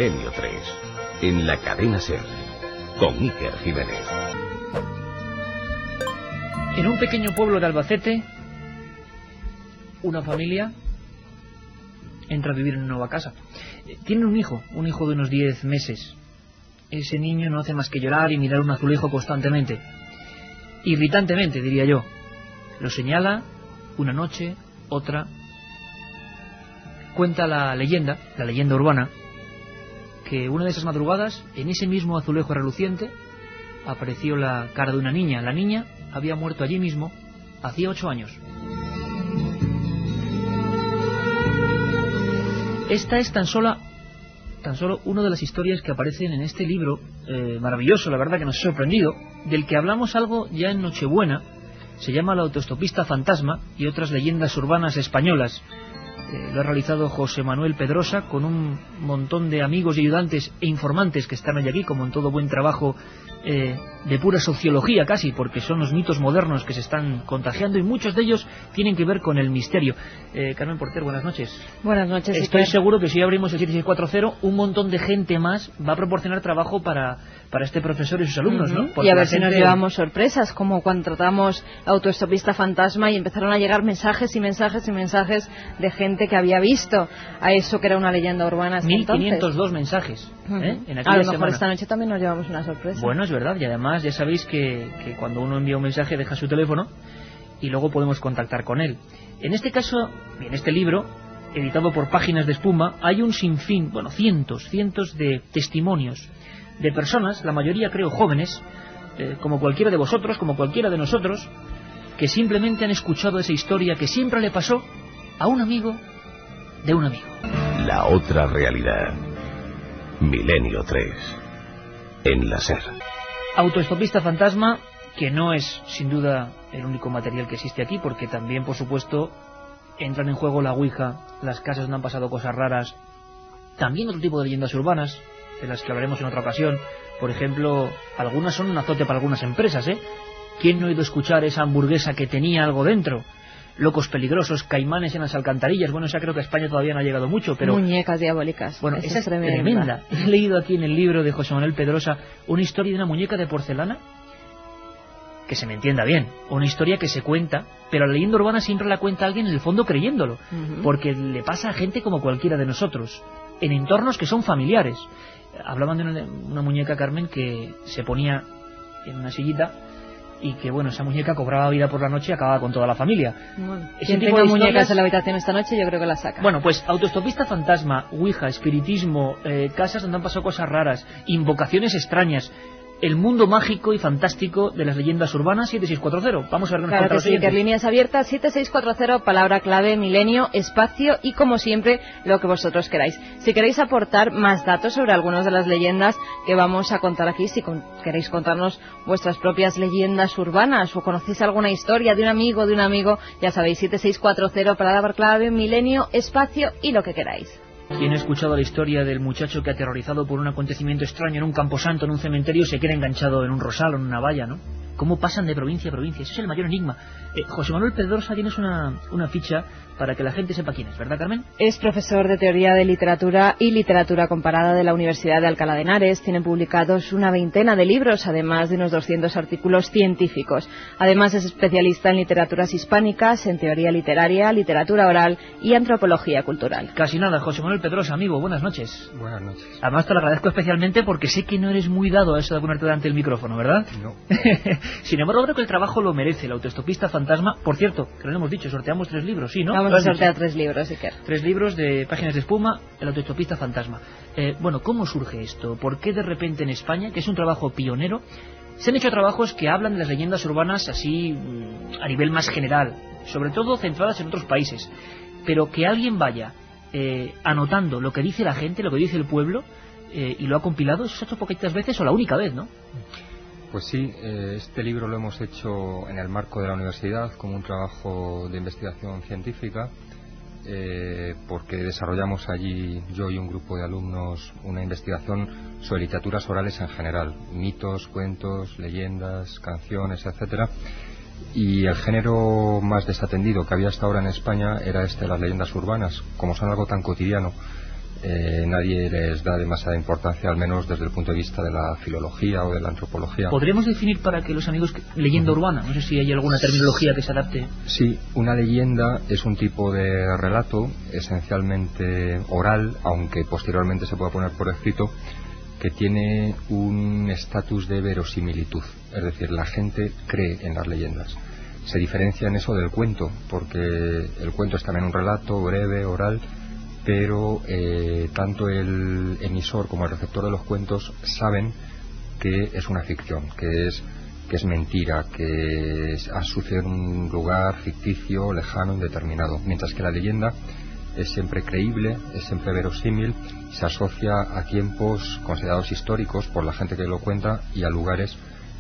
Milenio 3, en la cadena SER, con Iker Jiménez. En un pequeño pueblo de Albacete, una familia entra a vivir en una nueva casa. Tienen un hijo de unos 10 meses. Ese niño no hace más que llorar y mirar un azulejo constantemente. Irritantemente, diría yo. Lo señala una noche, otra. Cuenta la leyenda urbana, que una de esas madrugadas, en ese mismo azulejo reluciente, apareció la cara de una niña. La niña había muerto allí mismo hacía 8 años. Esta es tan solo una de las historias que aparecen en este libro maravilloso, la verdad que nos ha sorprendido, del que hablamos algo ya en Nochebuena. Se llama La autoestopista fantasma y otras leyendas urbanas españolas. Lo ha realizado José Manuel Pedrosa con un montón de amigos y ayudantes e informantes que están hoy aquí, como en todo buen trabajo de pura sociología casi, porque son los mitos modernos que se están contagiando y muchos de ellos tienen que ver con el misterio. Carmen Porter, buenas noches. Buenas noches. Estoy seguro que si abrimos el 7640, un montón de gente más va a proporcionar trabajo para este profesor y sus alumnos, ¿no? Porque y a ver si nos llevamos sorpresas, como cuando tratamos Autoestopista Fantasma y empezaron a llegar mensajes y mensajes y mensajes de gente que había visto a eso que era una leyenda urbana. 1502 mensajes. En a lo mejor esta noche también nos llevamos una sorpresa. Bueno, es verdad, y además ya sabéis que cuando uno envía un mensaje deja su teléfono y luego podemos contactar con él. En este caso, en este libro, editado por Páginas de Espuma, hay un sinfín, cientos de testimonios de personas, la mayoría creo jóvenes, como cualquiera de vosotros, como cualquiera de nosotros, que simplemente han escuchado esa historia que siempre le pasó a un amigo de un amigo. La otra realidad. Milenio 3, en la SER. Autoestopista fantasma, que no es sin duda el único material que existe aquí, porque también, por supuesto, entran en juego la ouija, las casas donde han pasado cosas raras, también otro tipo de leyendas urbanas, de las que hablaremos en otra ocasión. Por ejemplo, algunas son un azote para algunas empresas, ¿eh? ¿Quién no ha ido a escuchar esa hamburguesa que tenía algo dentro? Locos peligrosos, caimanes en las alcantarillas. Bueno, esa creo que a España todavía no ha llegado mucho, pero... Muñecas diabólicas. Bueno, esa es tremenda. He leído aquí en el libro de José Manuel Pedrosa una historia de una muñeca de porcelana, que se me entienda bien, una historia que se cuenta, pero la leyenda urbana siempre la cuenta alguien en el fondo creyéndolo, porque le pasa a gente como cualquiera de nosotros, en entornos que son familiares. Hablaban de una muñeca, Carmen, que se ponía en una sillita y que, bueno, esa muñeca cobraba vida por la noche y acababa con toda la familia. Bueno, quien tenga muñecas en la habitación esta noche, yo creo que la saca. Bueno, pues autoestopista fantasma, ouija, espiritismo, casas donde han pasado cosas raras, invocaciones extrañas, el mundo mágico y fantástico de las leyendas urbanas. 7640. Vamos a ver qué nos cuenta los siguientes. Líneas abiertas, 7640, palabra clave, milenio, espacio y, como siempre, lo que vosotros queráis. Si queréis aportar más datos sobre algunas de las leyendas que vamos a contar aquí, si queréis contarnos vuestras propias leyendas urbanas o conocéis alguna historia de un amigo, ya sabéis, 7640, palabra clave, milenio, espacio y lo que queráis. ¿Quién ha escuchado la historia del muchacho que, aterrorizado por un acontecimiento extraño en un camposanto, en un cementerio, se queda enganchado en un rosal o en una valla, ¿no? ¿Cómo pasan de provincia a provincia? Ese es el mayor enigma. José Manuel Pedrosa, tienes una ficha para que la gente sepa quién es, ¿verdad, Carmen? Es profesor de Teoría de Literatura y Literatura Comparada de la Universidad de Alcalá de Henares. Tiene publicados una veintena de libros, además de unos 200 artículos científicos. Además es especialista en literaturas hispánicas, en teoría literaria, literatura oral y antropología cultural. Casi nada. José Manuel Pedrosa, amigo, buenas noches. Buenas noches. Además te lo agradezco especialmente porque sé que no eres muy dado a eso de ponerte delante del micrófono, ¿verdad? No. Sin embargo, creo que el trabajo lo merece. La autoestopista fantasma, por cierto, que lo hemos dicho, sorteamos 3 libros, ¿sí, no? Vamos a sortear 3 libros, Iker. 3 libros de Páginas de Espuma, el autoestopista fantasma. Bueno, ¿cómo surge esto? ¿Por qué de repente en España, que es un trabajo pionero, se han hecho trabajos que hablan de las leyendas urbanas así a nivel más general, sobre todo centradas en otros países, pero que alguien vaya anotando lo que dice la gente, lo que dice el pueblo, y lo ha compilado? ¿Eso se ha hecho poquitas veces o la única vez, no? Pues sí, este libro lo hemos hecho en el marco de la universidad como un trabajo de investigación científica, porque desarrollamos allí, yo y un grupo de alumnos, una investigación sobre literaturas orales en general, mitos, cuentos, leyendas, canciones, etcétera. Y el género más desatendido que había hasta ahora en España era este de las leyendas urbanas, como son algo tan cotidiano. nadie les da demasiada importancia, al menos desde el punto de vista de la filología o de la antropología. ¿Podríamos definir para que los amigos leyenda urbana? No sé si hay alguna terminología que se adapte. Sí, una leyenda es un tipo de relato esencialmente oral, aunque posteriormente se pueda poner por escrito, que tiene un estatus de verosimilitud, es decir, la gente cree en las leyendas. Se diferencia en eso del cuento, porque el cuento es también un relato breve, oral, pero tanto el emisor como el receptor de los cuentos saben que es una ficción, que es mentira, que ha sucedido en un lugar ficticio, lejano, indeterminado, mientras que la leyenda es siempre creíble, es siempre verosímil, se asocia a tiempos considerados históricos por la gente que lo cuenta y a lugares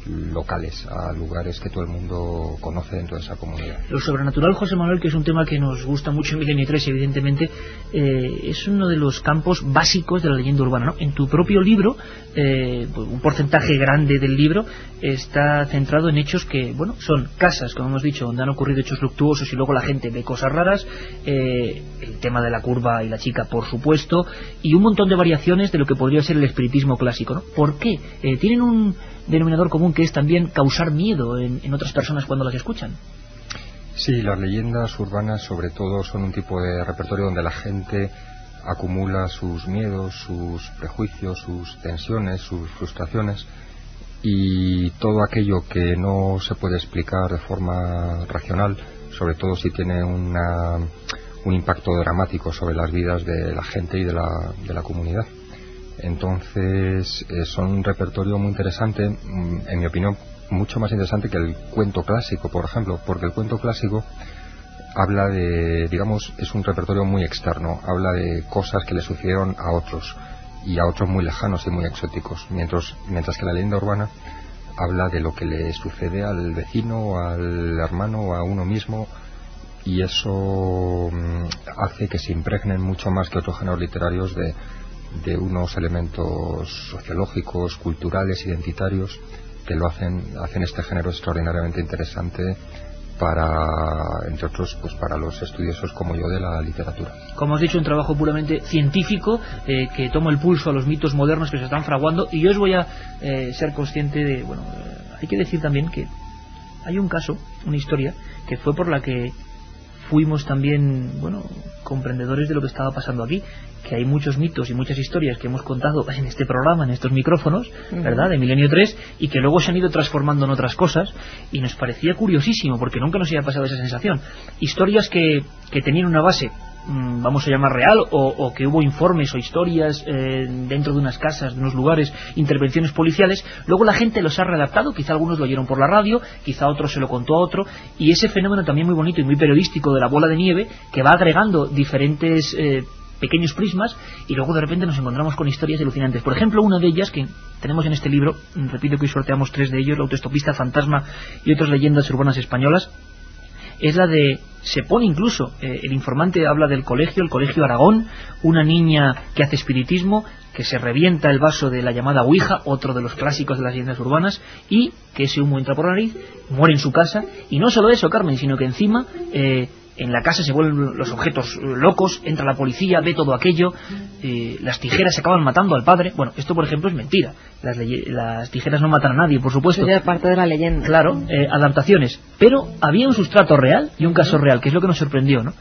locales, a lugares que todo el mundo conoce dentro de esa comunidad. Lo sobrenatural, José Manuel, que es un tema que nos gusta mucho en Milenio 3, evidentemente, es uno de los campos básicos de la leyenda urbana, ¿no? En tu propio libro, un porcentaje grande del libro está centrado en hechos que, bueno, son casas, como hemos dicho, donde han ocurrido hechos luctuosos y luego la gente ve cosas raras, el tema de la curva y la chica, por supuesto, y un montón de variaciones de lo que podría ser el espiritismo clásico, ¿no? ¿Por qué? Tienen un denominador común que es también causar miedo en otras personas cuando las escuchan. Sí, las leyendas urbanas sobre todo son un tipo de repertorio donde la gente acumula sus miedos, sus prejuicios, sus tensiones, sus frustraciones, y todo aquello que no se puede explicar de forma racional, sobre todo si tiene un impacto dramático sobre las vidas de la gente y de la comunidad. Entonces son un repertorio muy interesante, en mi opinión mucho más interesante que el cuento clásico, por ejemplo, porque el cuento clásico habla de, digamos, es un repertorio muy externo, habla de cosas que le sucedieron a otros y a otros muy lejanos y muy exóticos, mientras que la leyenda urbana habla de lo que le sucede al vecino, al hermano o a uno mismo, y eso hace que se impregnen mucho más que otros géneros literarios de unos elementos sociológicos, culturales, identitarios, que lo hacen este género extraordinariamente interesante para, entre otros, pues para los estudiosos como yo de la literatura. Como has dicho, un trabajo puramente científico que toma el pulso a los mitos modernos que se están fraguando, y yo os voy a ser consciente de, bueno, hay que decir también que hay un caso, una historia, que fue por la que fuimos también, bueno, comprendedores de lo que estaba pasando aquí, que hay muchos mitos y muchas historias que hemos contado en este programa, en estos micrófonos, ¿verdad?, de Milenio 3, y que luego se han ido transformando en otras cosas, y nos parecía curiosísimo, porque nunca nos había pasado esa sensación. Historias que tenían una base, vamos a llamar real, o que hubo informes o historias dentro de unas casas, de unos lugares, intervenciones policiales, luego la gente los ha readaptado, quizá algunos lo oyeron por la radio, quizá otros se lo contó a otro, y ese fenómeno también muy bonito y muy periodístico de la bola de nieve, que va agregando diferentes pequeños prismas, y luego de repente nos encontramos con historias alucinantes. Por ejemplo, una de ellas que tenemos en este libro, repito que hoy sorteamos 3 de ellos, La autoestopista fantasma y otras leyendas urbanas españolas, es la de, se pone incluso, el informante habla del colegio, el Colegio Aragón, una niña que hace espiritismo, que se revienta el vaso de la llamada Ouija, otro de los clásicos de las leyendas urbanas, y que ese humo entra por la nariz, muere en su casa, y no solo eso, Carmen, sino que encima en la casa se vuelven los objetos locos, entra la policía, ve todo aquello, las tijeras se acaban matando al padre. Bueno, esto por ejemplo es mentira, las tijeras no matan a nadie, por supuesto. Eso ya es parte de la leyenda. Claro, adaptaciones, pero había un sustrato real y un caso real, que es lo que nos sorprendió, ¿no?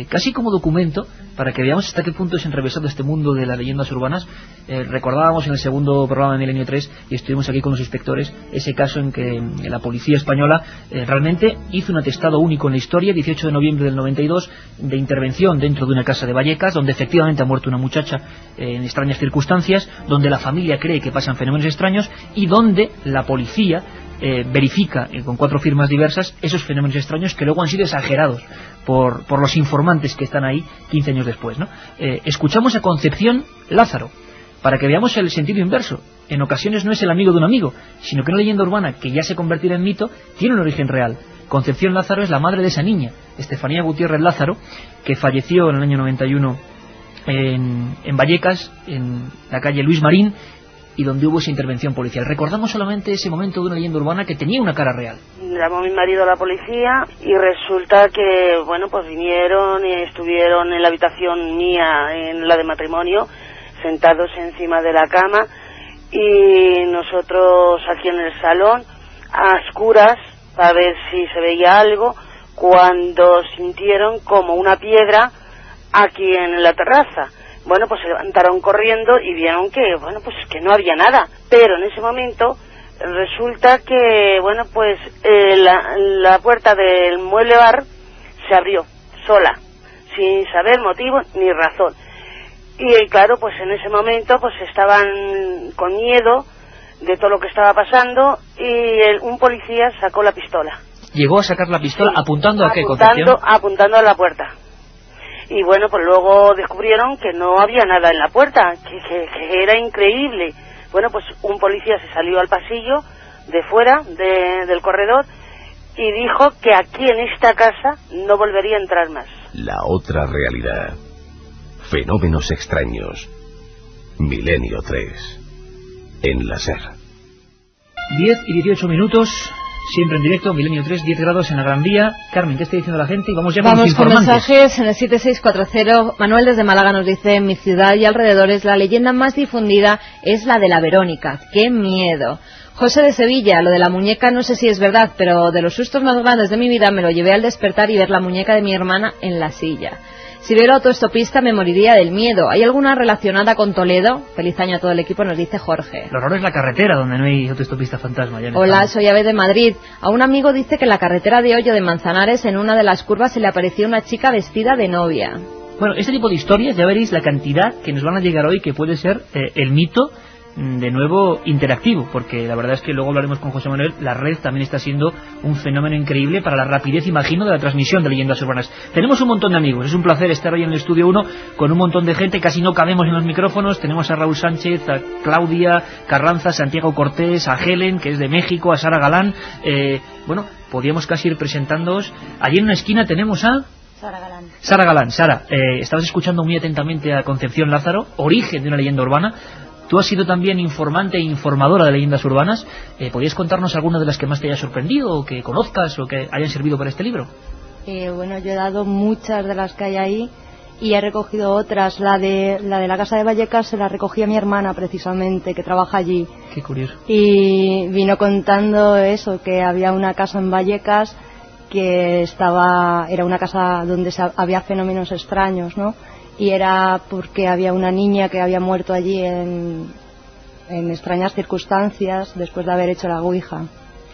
Casi como documento, para que veamos hasta qué punto es enrevesado este mundo de las leyendas urbanas. Recordábamos en el segundo programa de Milenio 3, y estuvimos aquí con los inspectores, ese caso en que la policía española realmente hizo un atestado único en la historia, 18 de noviembre del 92, de intervención dentro de una casa de Vallecas, donde efectivamente ha muerto una muchacha en extrañas circunstancias, donde la familia cree que pasan fenómenos extraños, y donde la policía verifica con 4 firmas diversas esos fenómenos extraños que luego han sido exagerados por los informantes que están ahí 15 años después, ¿no? Escuchamos a Concepción Lázaro para que veamos el sentido inverso. En ocasiones no es el amigo de un amigo, sino que una leyenda urbana que ya se convertirá en mito tiene un origen real. Concepción Lázaro es la madre de esa niña, Estefanía Gutiérrez Lázaro, que falleció en el año 91 en Vallecas, en la calle Luis Marín, y donde hubo esa intervención policial. Recordamos solamente ese momento de una leyenda urbana que tenía una cara real. Llamó mi marido a la policía y resulta que, bueno, pues vinieron y estuvieron en la habitación mía, en la de matrimonio, sentados encima de la cama, y nosotros aquí en el salón, a oscuras, para ver si se veía algo, cuando sintieron como una piedra aquí en la terraza. Bueno, pues se levantaron corriendo y vieron que, bueno, pues que no había nada. Pero en ese momento resulta que, bueno, pues la puerta del mueble bar se abrió sola, sin saber motivo ni razón. Y claro, pues en ese momento pues estaban con miedo de todo lo que estaba pasando y un policía sacó la pistola. ¿Llegó a sacar la pistola? Sí, ¿apuntando a qué, Concepción? Apuntando a la puerta. Y bueno, pues luego descubrieron que no había nada en la puerta, que era increíble. Bueno, pues un policía se salió al pasillo de fuera del corredor y dijo que aquí en esta casa no volvería a entrar más. La otra realidad. Fenómenos extraños. Milenio 3. En la SER. 10 y 18 minutos. Siempre en directo, Milenio 3, 10 grados en la Gran Vía. Carmen, ¿qué está diciendo la gente? Y vamos ya con los informantes. Con mensajes en el 7640. Manuel desde Málaga nos dice: en mi ciudad y alrededores la leyenda más difundida es la de la Verónica. ¡Qué miedo! José de Sevilla: lo de la muñeca no sé si es verdad, pero de los sustos más grandes de mi vida me lo llevé al despertar y ver la muñeca de mi hermana en la silla. Si veo autoestopista me moriría del miedo. ¿Hay alguna relacionada con Toledo? Feliz año a todo el equipo, nos dice Jorge. Lo raro es la carretera, donde no hay autoestopista fantasma. Hola, soy Abed de Madrid. A un amigo dice que en la carretera de Hoyo de Manzanares, en una de las curvas, se le apareció una chica vestida de novia. Bueno, este tipo de historias, ya veréis la cantidad que nos van a llegar hoy, que puede ser el mito de nuevo interactivo, porque la verdad es que luego hablaremos con José Manuel. La red también está siendo un fenómeno increíble para la rapidez, imagino, de la transmisión de leyendas urbanas. Tenemos un montón de amigos, es un placer estar hoy en el estudio 1 con un montón de gente, casi no cabemos en los micrófonos. Tenemos a Raúl Sánchez, a Claudia Carranza, Santiago Cortés, a Helen, que es de México, a Sara Galán. Bueno, podríamos casi ir presentándoos. Allí en una esquina tenemos a Sara Galán. Sara Galán. Sara, estabas escuchando muy atentamente a Concepción Lázaro, origen de una leyenda urbana. Tú has sido también informante e informadora de leyendas urbanas. ¿Podrías contarnos alguna de las que más te haya sorprendido, o que conozcas, o que hayan servido para este libro? Bueno, yo he dado muchas de las que hay ahí y he recogido otras. La de la casa de Vallecas se la recogí a mi hermana, precisamente, que trabaja allí. Qué curioso. Y vino contando eso, que había una casa en Vallecas que era una casa donde había fenómenos extraños, ¿no? Y era porque había una niña que había muerto allí en extrañas circunstancias después de haber hecho la ouija.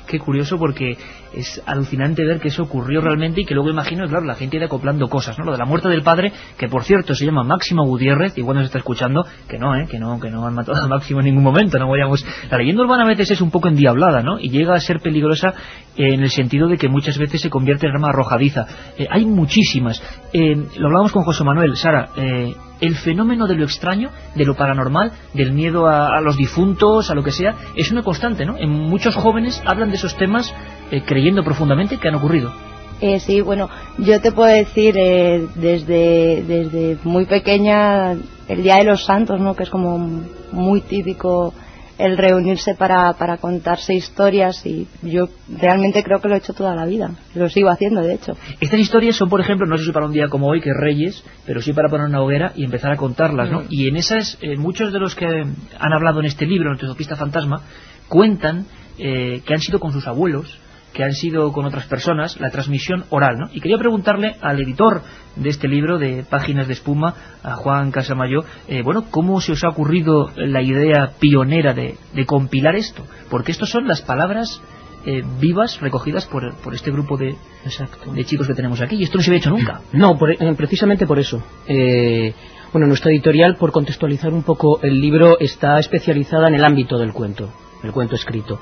Qué curioso, porque es alucinante ver que eso ocurrió realmente y que luego, imagino, claro, la gente irá acoplando cosas, ¿no? Lo de la muerte del padre, que por cierto se llama Máximo Gutiérrez, igual nos está escuchando, que no han matado a Máximo en ningún momento, no vayamos. La leyenda urbana a veces es un poco endiablada, ¿no? Y llega a ser peligrosa en el sentido de que muchas veces se convierte en arma arrojadiza. Hay muchísimas. Lo hablábamos con José Manuel. Sara, el fenómeno de lo extraño, de lo paranormal, del miedo a los difuntos, a lo que sea, es una constante, ¿no? En muchos jóvenes hablan de esos temas creyendo profundamente que han ocurrido. Sí, bueno, yo te puedo decir desde muy pequeña, el Día de los Santos, ¿no? Que es como muy típico el reunirse para contarse historias, y yo realmente creo que lo he hecho toda la vida, lo sigo haciendo, de hecho. Estas historias son, por ejemplo, no sé si para un día como hoy, que es Reyes, pero sí para poner una hoguera y empezar a contarlas, ¿no? Y en esas, muchos de los que han hablado en este libro, en Autoestopista Fantasma, cuentan que han sido con sus abuelos, que han sido con otras personas, la transmisión oral, ¿no? Y quería preguntarle al editor de este libro, de Páginas de Espuma, a Juan Casamayo, bueno, ¿cómo se os ha ocurrido la idea pionera de compilar esto? Porque estos son las palabras vivas recogidas por este grupo de chicos que tenemos aquí, y esto no se había hecho nunca. No, precisamente por eso. Bueno, nuestra editorial, por contextualizar un poco el libro, está especializada en el ámbito del cuento, el cuento escrito.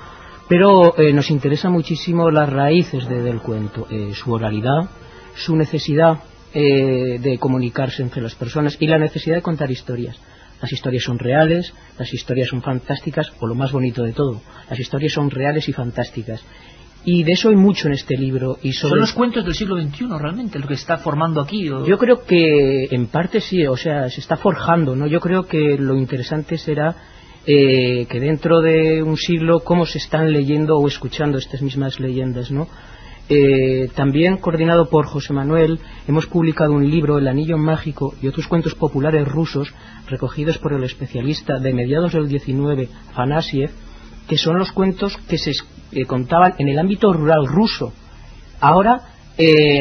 Pero nos interesa muchísimo las raíces del cuento, su oralidad, su necesidad de comunicarse entre las personas y la necesidad de contar historias. Las historias son reales, las historias son fantásticas, o lo más bonito de todo, las historias son reales y fantásticas. Y de eso hay mucho en este libro. ¿Son los cuentos del siglo XXI realmente lo que está formando aquí? Yo creo que en parte sí, o sea, se está forjando, ¿no? Yo creo que lo interesante será que dentro de un siglo cómo se están leyendo o escuchando estas mismas leyendas, ¿no? También coordinado por José Manuel hemos publicado un libro, El Anillo Mágico y otros cuentos populares rusos recogidos por el especialista de mediados del 19 Afanasiev, que son los cuentos que se contaban en el ámbito rural ruso. Ahora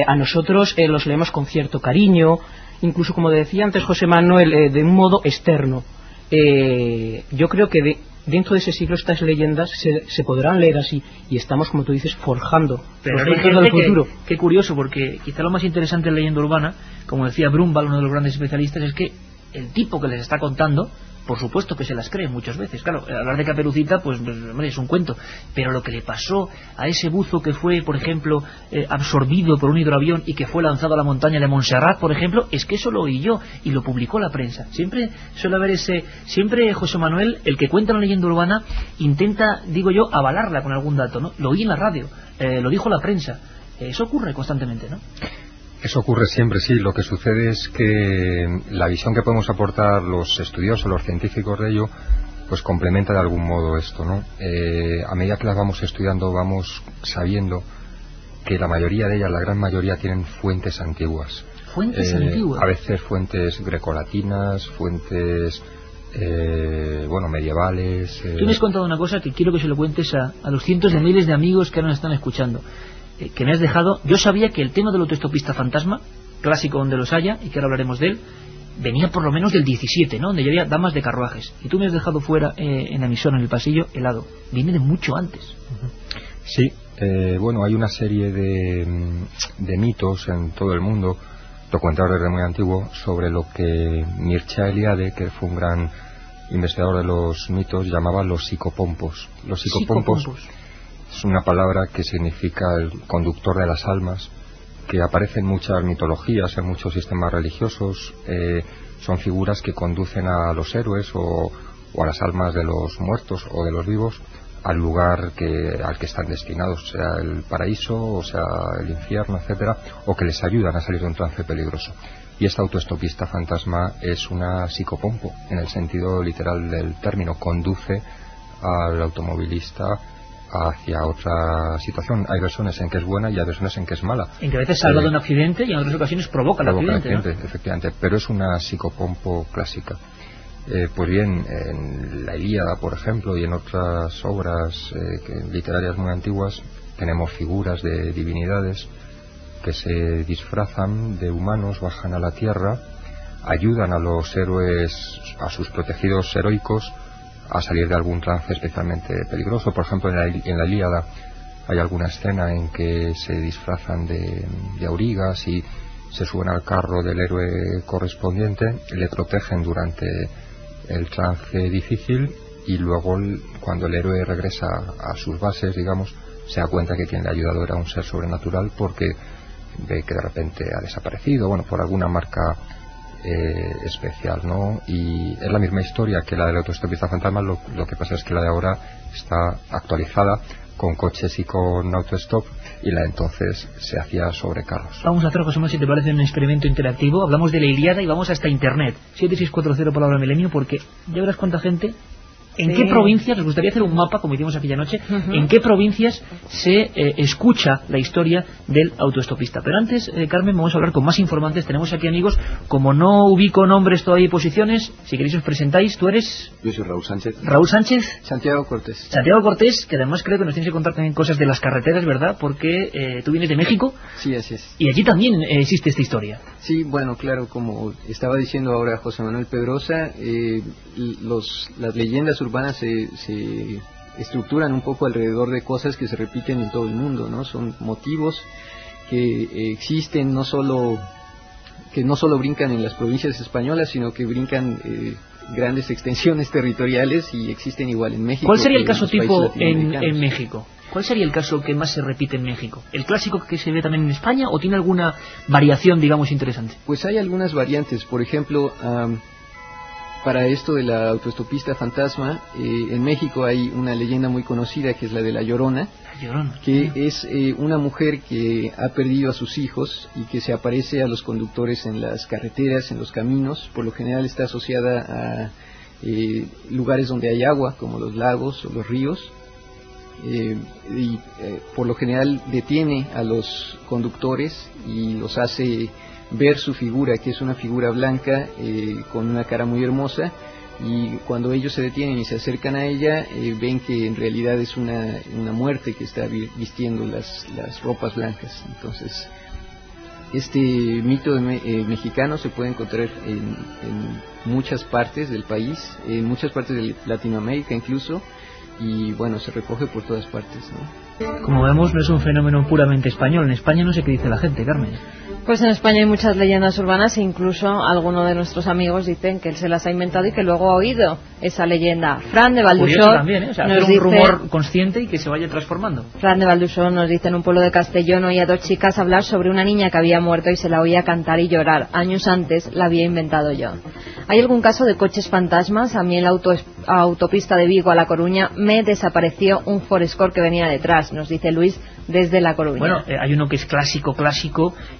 a nosotros los leemos con cierto cariño, incluso, como decía antes José Manuel, de un modo externo. Yo creo que dentro de ese siglo estas leyendas se podrán leer así, y estamos, como tú dices, forjando los cuentos del futuro. Qué curioso, porque quizá lo más interesante en leyenda urbana, como decía Brumbal, uno de los grandes especialistas, es que el tipo que les está contando, por supuesto que se las cree muchas veces. Claro, hablar de Caperucita, pues hombre, es un cuento, pero lo que le pasó a ese buzo que fue, por ejemplo, absorbido por un hidroavión y que fue lanzado a la montaña de Montserrat, por ejemplo, es que eso lo oí yo y lo publicó la prensa. Siempre suele haber siempre José Manuel, el que cuenta una leyenda urbana, intenta, digo yo, avalarla con algún dato, ¿no? Lo oí en la radio, lo dijo la prensa. Eso ocurre constantemente, ¿no? Eso ocurre siempre, sí. Lo que sucede es que la visión que podemos aportar los estudiosos, los científicos de ello, pues complementa de algún modo esto, ¿no? A medida que las vamos estudiando, vamos sabiendo que la mayoría de ellas, la gran mayoría, tienen fuentes antiguas. ¿Fuentes antiguas? A veces fuentes grecolatinas, fuentes medievales. Tú me has contado una cosa que quiero que se lo cuentes a los cientos de miles de amigos que ahora nos están escuchando. Que me has dejado. Yo sabía que el tema del autoestopista fantasma, clásico donde los haya, y que ahora hablaremos de él, venía por lo menos del 17, ¿no? Donde ya había damas de carruajes. Y tú me has dejado fuera en la emisora, en el pasillo, helado. Viene de mucho antes. Sí, hay una serie de mitos en todo el mundo, documentados desde muy antiguo, sobre lo que Mircea Eliade, que fue un gran investigador de los mitos, llamaba los psicopompos. Los psicopompos es una palabra que significa el conductor de las almas, que aparece en muchas mitologías, en muchos sistemas religiosos. Son figuras que conducen a los héroes o a las almas de los muertos o de los vivos al lugar al que están destinados, sea el paraíso o sea el infierno, etcétera, o que les ayudan a salir de un trance peligroso. Y esta autoestopista fantasma es una psicopompo, en el sentido literal del término. Conduce al automovilista hacia otra situación. Hay versiones en que es buena y hay versiones en que es mala. En que a veces salva de un accidente y en otras ocasiones provoca el accidente, ¿no? Efectivamente, pero es una psicopompo clásica. Pues bien, en la Ilíada, por ejemplo, y en otras obras literarias muy antiguas, tenemos figuras de divinidades que se disfrazan de humanos, bajan a la tierra, ayudan a los héroes, a sus protegidos heroicos, a salir de algún trance especialmente peligroso. Por ejemplo, en la Ilíada hay alguna escena en que se disfrazan de aurigas y se suben al carro del héroe correspondiente, le protegen durante el trance difícil, y luego, cuando el héroe regresa a sus bases, digamos, se da cuenta que quien le ha ayudado era un ser sobrenatural, porque ve que de repente ha desaparecido, por alguna marca especial, ¿no? Y es la misma historia que la del autoestopista fantasma. Lo que pasa es que la de ahora está actualizada con coches y con autostop, y la de entonces se hacía sobre carros. Vamos a hacer, José Manuel, si te parece, un experimento interactivo. Hablamos de la Ilíada y vamos hasta internet, 7640 palabra milenio, porque ya verás cuánta gente. ¿En qué provincias, nos gustaría hacer un mapa, como hicimos aquella noche, en qué provincias se escucha la historia del autoestopista? Pero antes, Carmen, vamos a hablar con más informantes. Tenemos aquí amigos. Como no ubico nombres todavía y posiciones, si queréis os presentáis. ¿Tú eres? Yo soy Raúl Sánchez. Raúl Sánchez. Santiago Cortés. Santiago Cortés, que además creo que nos tienes que contar también cosas de las carreteras, ¿verdad? Porque tú vienes de México. Sí, así es. Y allí también existe esta historia. Sí, claro, como estaba diciendo ahora José Manuel Pedrosa, las leyendas urbanas se estructuran un poco alrededor de cosas que se repiten en todo el mundo, ¿no? Son motivos que existen que no solo brincan en las provincias españolas, sino que brincan grandes extensiones territoriales, y existen igual en México. ¿Cuál sería el caso tipo en México? ¿Cuál sería el caso que más se repite en México? ¿El clásico que se ve también en España, o tiene alguna variación, digamos, interesante? Pues hay algunas variantes. Por ejemplo, para esto de la autoestopista fantasma, en México hay una leyenda muy conocida, que es la de La Llorona. Que es una mujer que ha perdido a sus hijos y que se aparece a los conductores en las carreteras, en los caminos. Por lo general está asociada a lugares donde hay agua, como los lagos o los ríos, por lo general detiene a los conductores y los hace ver su figura, que es una figura blanca con una cara muy hermosa, y cuando ellos se detienen y se acercan a ella, ven que en realidad es una muerte que está vistiendo las ropas blancas. Entonces, este mito mexicano se puede encontrar en muchas partes del país, en muchas partes de Latinoamérica incluso, y bueno, se recoge por todas partes, ¿no? Como vemos, no es un fenómeno puramente español. En España no sé qué dice la gente, Carmen. Pues en España hay muchas leyendas urbanas e incluso algunos de nuestros amigos dicen que él se las ha inventado y que luego ha oído esa leyenda. Fran de Valdusó también, ¿eh? O sea, hacer un rumor consciente y que se vaya transformando. Fran de Valdusó nos dice: en un pueblo de Castellón oía a dos chicas hablar sobre una niña que había muerto y se la oía cantar y llorar. Años antes la había inventado yo. ¿Hay algún caso de coches fantasmas? A mí en la autopista de Vigo a La Coruña me desapareció un Forescore que venía detrás, nos dice Luis desde La Coruña. Bueno, hay uno que es clásico,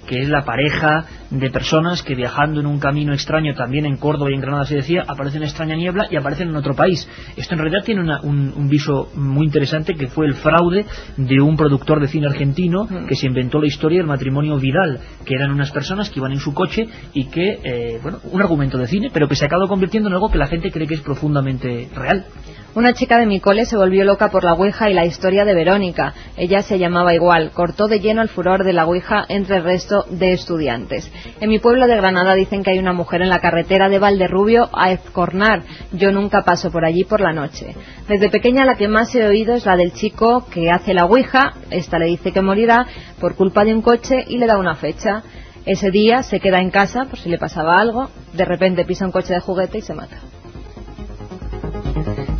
que es la pareja de personas que viajando en un camino extraño, también en Córdoba y en Granada se decía, aparece una extraña niebla y aparecen en otro país. Esto en realidad tiene un viso muy interesante, que fue el fraude de un productor de cine argentino que se inventó la historia del matrimonio Vidal, que eran unas personas que iban en su coche y que, un argumento de cine, pero que se ha acabado convirtiendo en algo que la gente cree que es profundamente real. Una chica de mi cole se volvió loca por la Ouija y la historia de Verónica. Ella se llamaba igual. Cortó de lleno el furor de la Ouija entre el resto de estudiantes. En mi pueblo de Granada dicen que hay una mujer en la carretera de Valderrubio a Ezcornar. Yo nunca paso por allí por la noche. Desde pequeña la que más he oído es la del chico que hace la Ouija. Esta le dice que morirá por culpa de un coche y le da una fecha. Ese día se queda en casa por si le pasaba algo. De repente pisa un coche de juguete y se mata.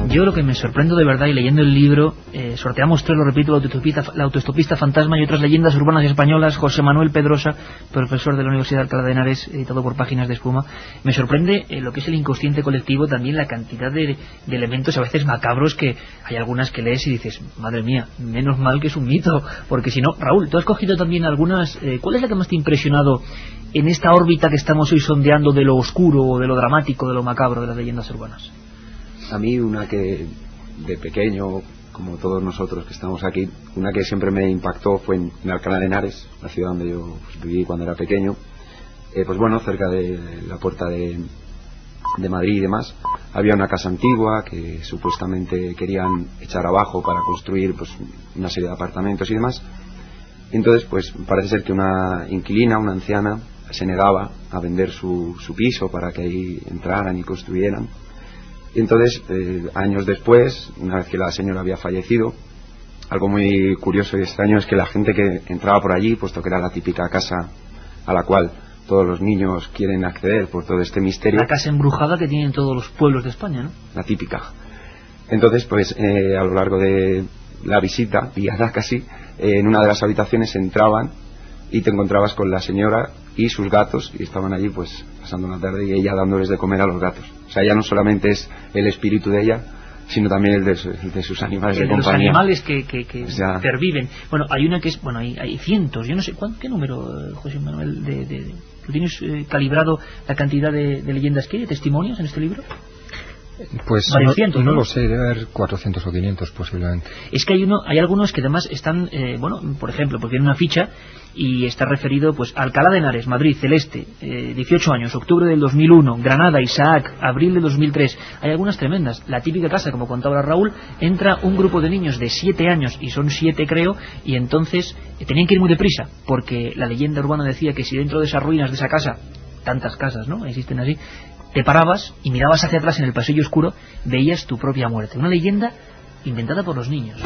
Yo lo que me sorprendo de verdad, y leyendo el libro, sorteamos tres, lo repito, la autoestopista fantasma y otras leyendas urbanas españolas, José Manuel Pedrosa, profesor de la Universidad de Alcalá de Henares, editado por Páginas de Espuma. Me sorprende lo que es el inconsciente colectivo, también la cantidad de elementos a veces macabros, que hay algunas que lees y dices, madre mía, menos mal que es un mito, porque si no... Raúl, tú has cogido también algunas... ¿Cuál es la que más te ha impresionado en esta órbita que estamos hoy sondeando de lo oscuro, de lo dramático, de lo macabro de las leyendas urbanas? A mí una que de pequeño, como todos nosotros que estamos aquí, una que siempre me impactó fue en Alcalá de Henares, la ciudad donde yo viví cuando era pequeño. Pues bueno, cerca de la puerta de Madrid y demás, había una casa antigua que supuestamente querían echar abajo para construir pues una serie de apartamentos y demás. Entonces pues parece ser que una inquilina, una anciana, se negaba a vender su piso para que ahí entraran y construyeran. Y entonces, años después, una vez que la señora había fallecido, algo muy curioso y extraño es que la gente que entraba por allí, puesto que era la típica casa a la cual todos los niños quieren acceder por todo este misterio. La casa embrujada que tienen todos los pueblos de España, ¿no? La típica. Entonces, pues, a lo largo de la visita, guiada casi, en una de las habitaciones entraban y te encontrabas con la señora y sus gatos, y estaban allí pues pasando una tarde y ella dándoles de comer a los gatos. O sea, ya no solamente es el espíritu de ella, sino también el de sus animales de compañía. Los animales que perviven. Bueno, hay una que es... Bueno, hay cientos. Yo no sé, ¿qué número, José Manuel, tú tienes calibrado la cantidad de leyendas que hay, de testimonios en este libro? Pues no lo sé, debe haber 400 o 500 posiblemente. Es que hay algunos que además están, por ejemplo, porque tiene una ficha y está referido pues Alcalá de Henares, Madrid, Celeste, 18 años, octubre del 2001, Granada, Isaac, abril de 2003. Hay algunas tremendas. La típica casa, como contaba Raúl, entra un grupo de niños de 7 años, y son 7 creo, y entonces tenían que ir muy deprisa, porque la leyenda urbana decía que si dentro de esas ruinas de esa casa, tantas casas, ¿no?, existen así, te parabas y mirabas hacia atrás en el pasillo oscuro, veías tu propia muerte. Una leyenda inventada por los niños.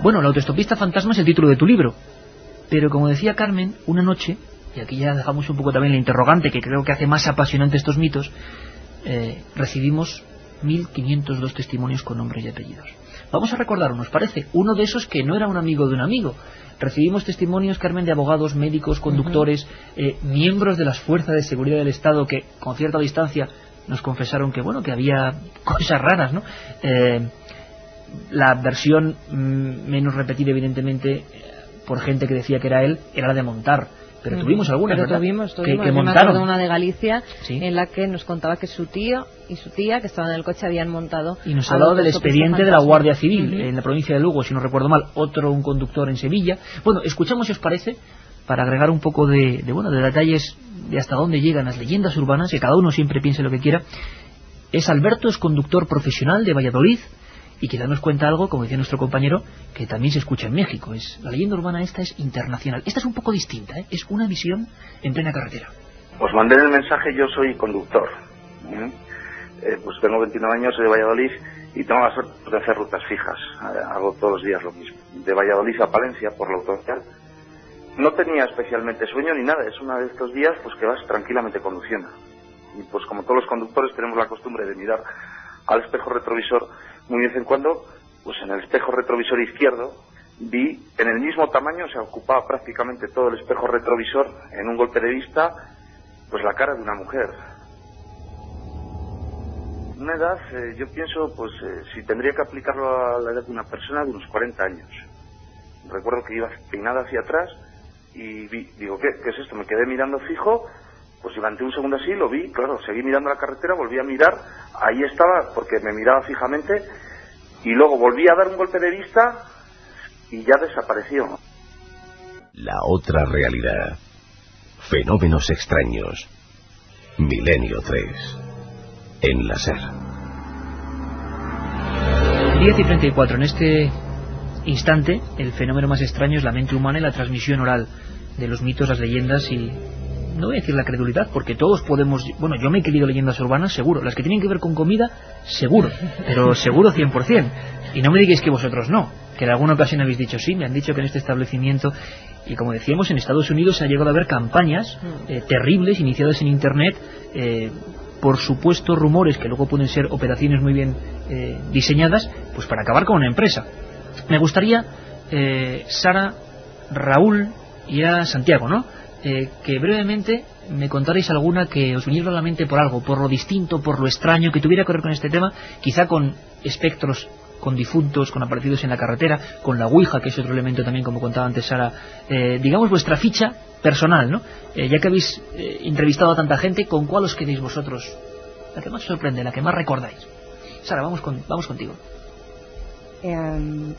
Bueno, La autoestopista fantasma es el título de tu libro, pero como decía Carmen, una noche, y aquí ya dejamos un poco también la interrogante que creo que hace más apasionante estos mitos, recibimos 1502 testimonios con nombres y apellidos. Vamos a recordar, ¿nos parece? Uno de esos que no era un amigo de un amigo. Recibimos testimonios, Carmen, de abogados, médicos, conductores, miembros de las fuerzas de seguridad del Estado que, con cierta distancia, nos confesaron que, que había cosas raras, ¿no? La versión menos repetida, evidentemente, por gente que decía que era él, era la de Montar. pero tuvimos algunas, pero ¿verdad? Tuvimos. Que Yo me montaron. acuerdo de una de Galicia, Sí. en la que nos contaba que su tío y su tía, que estaban en el coche, habían montado... Y nos ha al hablado del autostopista expediente de la fantasma. Guardia Civil en la provincia de Lugo, si no recuerdo mal, un conductor en Sevilla. Bueno, escuchamos, si os parece, para agregar un poco de detalles de hasta dónde llegan las leyendas urbanas, que cada uno siempre piense lo que quiera. Alberto es conductor profesional de Valladolid, y quizá nos cuenta algo, como decía nuestro compañero, que también se escucha en México. La leyenda urbana esta es internacional. Esta es un poco distinta, ¿eh? Es una visión en plena carretera. Os mandé el mensaje, yo soy conductor. Pues tengo 29 años, soy de Valladolid y tengo la suerte de hacer rutas fijas. Hago todos los días lo mismo. De Valladolid a Palencia por la autovía. No tenía especialmente sueño ni nada. Es uno de estos días pues que vas tranquilamente conduciendo. Y pues como todos los conductores tenemos la costumbre de mirar al espejo retrovisor muy de vez en cuando, pues en el espejo retrovisor izquierdo vi en el mismo tamaño, se ocupaba prácticamente todo el espejo retrovisor en un golpe de vista, pues la cara de una mujer. Una edad, yo pienso, pues si tendría que aplicarlo a la edad de una persona de unos 40 años. Recuerdo que iba peinada hacia atrás y digo, ¿qué es esto? Me quedé mirando fijo. Pues levanté un segundo así, lo vi, claro, seguí mirando la carretera, volví a mirar, ahí estaba, porque me miraba fijamente, y luego volví a dar un golpe de vista y ya desapareció. La otra realidad. Fenómenos extraños. Milenio 3. En la SER. 10:34. En este instante, el fenómeno más extraño es la mente humana y la transmisión oral de los mitos, las leyendas y... no voy a decir la credulidad, porque todos podemos... Bueno, yo me he querido leyendas urbanas, seguro. Las que tienen que ver con comida, seguro. Pero seguro 100%. Y no me digáis que vosotros no. Que en alguna ocasión habéis dicho sí, me han dicho que en este establecimiento... Y como decíamos, en Estados Unidos se ha llegado a ver campañas terribles, iniciadas en Internet, por supuestos rumores, que luego pueden ser operaciones muy bien diseñadas, pues para acabar con una empresa. Me gustaría, Sara, Raúl y a Santiago, ¿no?, que brevemente me contarais alguna que os viniera a la mente por algo, por lo distinto, por lo extraño, que tuviera que ver con este tema, quizá con espectros, con difuntos, con aparecidos en la carretera, con la ouija, que es otro elemento también, como contaba antes Sara. Digamos vuestra ficha personal, ¿no? Ya que habéis entrevistado a tanta gente, ¿con cuál os quedáis vosotros? La que más os sorprende, la que más recordáis. Sara, vamos contigo.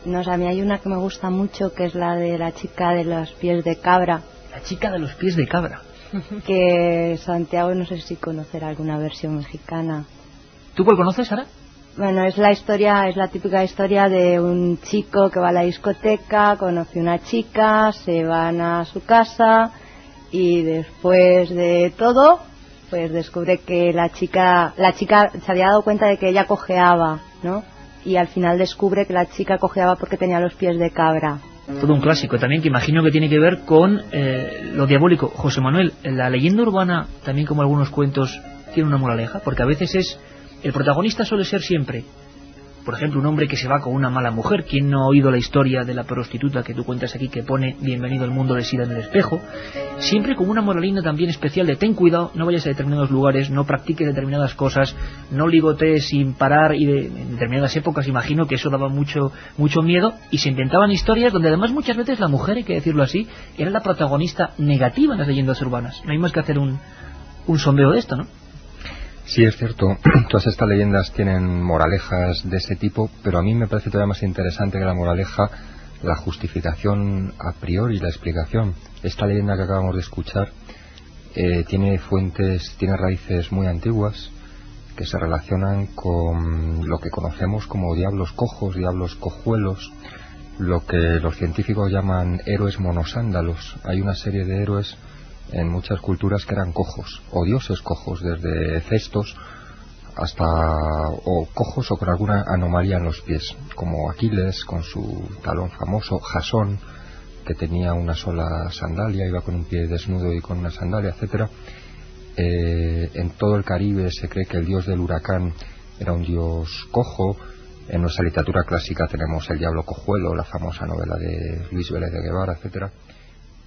No sé, a mí hay una que me gusta mucho, que es la de la chica de los pies de cabra. La chica de los pies de cabra. Que Santiago, no sé si conocerá alguna versión mexicana. ¿Tú cuál conoces, Sara? Bueno, es la típica historia de un chico que va a la discoteca, conoce una chica, se van a su casa y después de todo, pues descubre que la chica se había dado cuenta de que ella cojeaba, ¿no? Y al final descubre que la chica cojeaba porque tenía los pies de cabra. Todo un clásico también, que imagino que tiene que ver con lo diabólico. José Manuel, la leyenda urbana, también como algunos cuentos, tiene una moraleja, porque a veces el protagonista suele ser siempre, por ejemplo, un hombre que se va con una mala mujer. ¿Quién no ha oído la historia de la prostituta que tú cuentas aquí, que pone bienvenido al mundo de Sida en el espejo? Siempre con una moralina también especial de ten cuidado, no vayas a determinados lugares, no practiques determinadas cosas, no ligotees sin parar, y en determinadas épocas imagino que eso daba mucho miedo, y se inventaban historias donde además muchas veces la mujer, hay que decirlo así, era la protagonista negativa en las leyendas urbanas. No hay más que hacer un sondeo de esto, ¿no? Sí, es cierto, todas estas leyendas tienen moralejas de ese tipo, pero a mí me parece todavía más interesante que la moraleja la justificación a priori, la explicación. Esta leyenda que acabamos de escuchar tiene raíces muy antiguas que se relacionan con lo que conocemos como diablos cojos, diablos cojuelos, lo que los científicos llaman héroes monosándalos. Hay una serie de héroes en muchas culturas que eran cojos o dioses cojos, desde cestos hasta o cojos o con alguna anomalía en los pies, como Aquiles con su talón famoso, Jasón, que tenía una sola sandalia, iba con un pie desnudo y con una sandalia, etcétera. En todo el Caribe se cree que el dios del huracán era un dios cojo. En nuestra literatura clásica tenemos el diablo cojuelo, la famosa novela de Luis Vélez de Guevara, etcétera.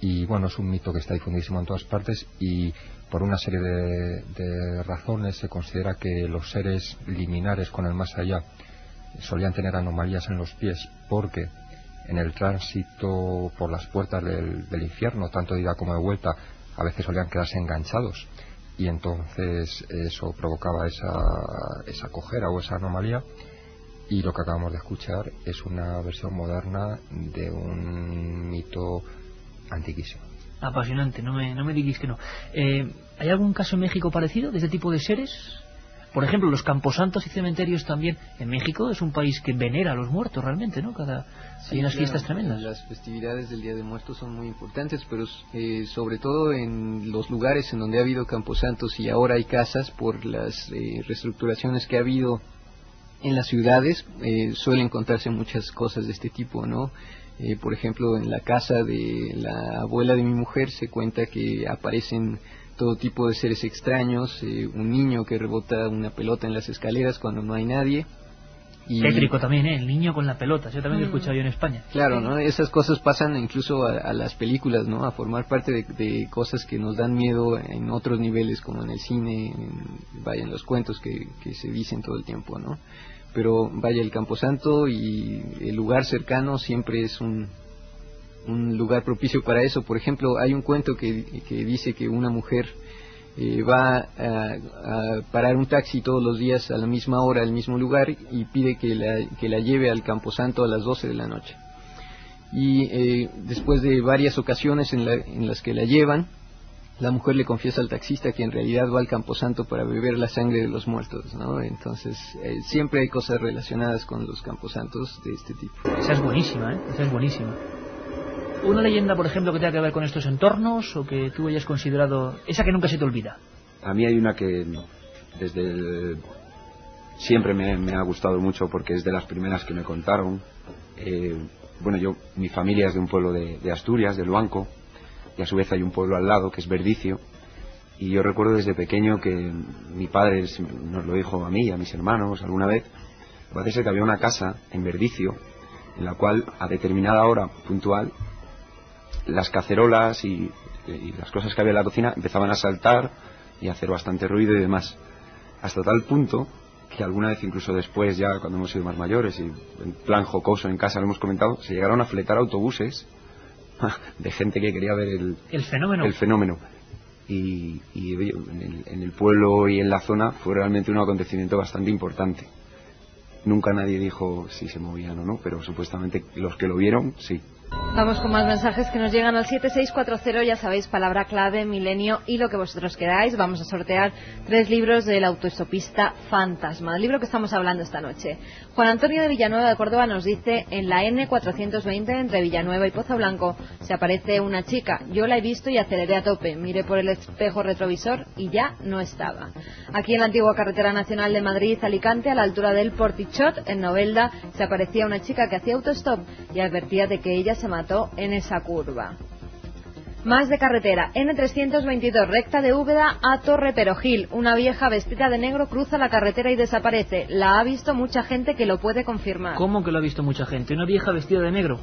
Y bueno, es un mito que está difundísimo en todas partes, y por una serie de razones se considera que los seres liminares con el más allá solían tener anomalías en los pies, porque en el tránsito por las puertas del infierno, tanto de ida como de vuelta, a veces solían quedarse enganchados, y entonces eso provocaba esa cojera o esa anomalía. Y lo que acabamos de escuchar es una versión moderna de un mito antiquísimo. Apasionante, no me digáis que no. ¿Hay algún caso en México parecido de este tipo de seres? Por ejemplo, los camposantos y cementerios también. En México es un país que venera a los muertos realmente, ¿no? Hay unas fiestas tremendas. Las festividades del Día de Muertos son muy importantes, pero sobre todo en los lugares en donde ha habido camposantos y ahora hay casas, por las reestructuraciones que ha habido en las ciudades, suelen encontrarse muchas cosas de este tipo, ¿no? Por ejemplo, en la casa de la abuela de mi mujer se cuenta que aparecen todo tipo de seres extraños, un niño que rebota una pelota en las escaleras cuando no hay nadie. Tétrico también, el niño con la pelota, yo también lo he escuchado yo en España. Claro, ¿no? Esas cosas pasan incluso a las películas, ¿no? A formar parte de cosas que nos dan miedo en otros niveles, como en el cine, en los cuentos que se dicen todo el tiempo, ¿no? Pero vaya, el Camposanto y el lugar cercano siempre es un lugar propicio para eso. Por ejemplo, hay un cuento que dice que una mujer va a parar un taxi todos los días a la misma hora, al mismo lugar, y pide que la lleve al Camposanto a las 12 de la noche. Y después de varias ocasiones en las que la llevan, la mujer le confiesa al taxista que en realidad va al Camposanto para beber la sangre de los muertos, ¿no? Entonces, siempre hay cosas relacionadas con los camposantos de este tipo. Esa es buenísima, ¿eh? Esa es buenísima. ¿Una leyenda, por ejemplo, que tenga que ver con estos entornos o que tú hayas considerado, esa que nunca se te olvida? A mí hay una que siempre me ha gustado mucho, porque es de las primeras que me contaron. Mi familia es de un pueblo de Asturias, del Luanco, y a su vez hay un pueblo al lado que es Verdicio, y yo recuerdo desde pequeño que mi padre nos lo dijo a mí y a mis hermanos alguna vez. Parece ser que había una casa en Verdicio en la cual a determinada hora puntual las cacerolas y las cosas que había en la cocina empezaban a saltar y a hacer bastante ruido y demás, hasta tal punto que alguna vez, incluso después, ya cuando hemos sido más mayores y en plan jocoso en casa lo hemos comentado, se llegaron a fletar autobuses de gente que quería ver el fenómeno. Y en el pueblo y en la zona fue realmente un acontecimiento bastante importante. Nunca nadie dijo si se movían o no, pero supuestamente los que lo vieron, sí. Vamos con más mensajes que nos llegan al 7640, ya sabéis, palabra clave, milenio y lo que vosotros queráis. Vamos a sortear 3 libros del autoestopista Fantasma, del libro que estamos hablando esta noche. Juan Antonio de Villanueva de Córdoba nos dice: en la N420 entre Villanueva y Pozoblanco se aparece una chica. Yo la he visto y aceleré a tope, miré por el espejo retrovisor y ya no estaba. Aquí en la antigua carretera nacional de Madrid-Alicante, a la altura del Portichot, en Novelda, se aparecía una chica que hacía autostop y advertía de que ella se mató en esa curva. Más de carretera, N322, recta de Úbeda a Torre Perojil. Una vieja vestida de negro cruza la carretera y desaparece. La ha visto mucha gente que lo puede confirmar. ¿Cómo que lo ha visto mucha gente? ¿Una vieja vestida de negro?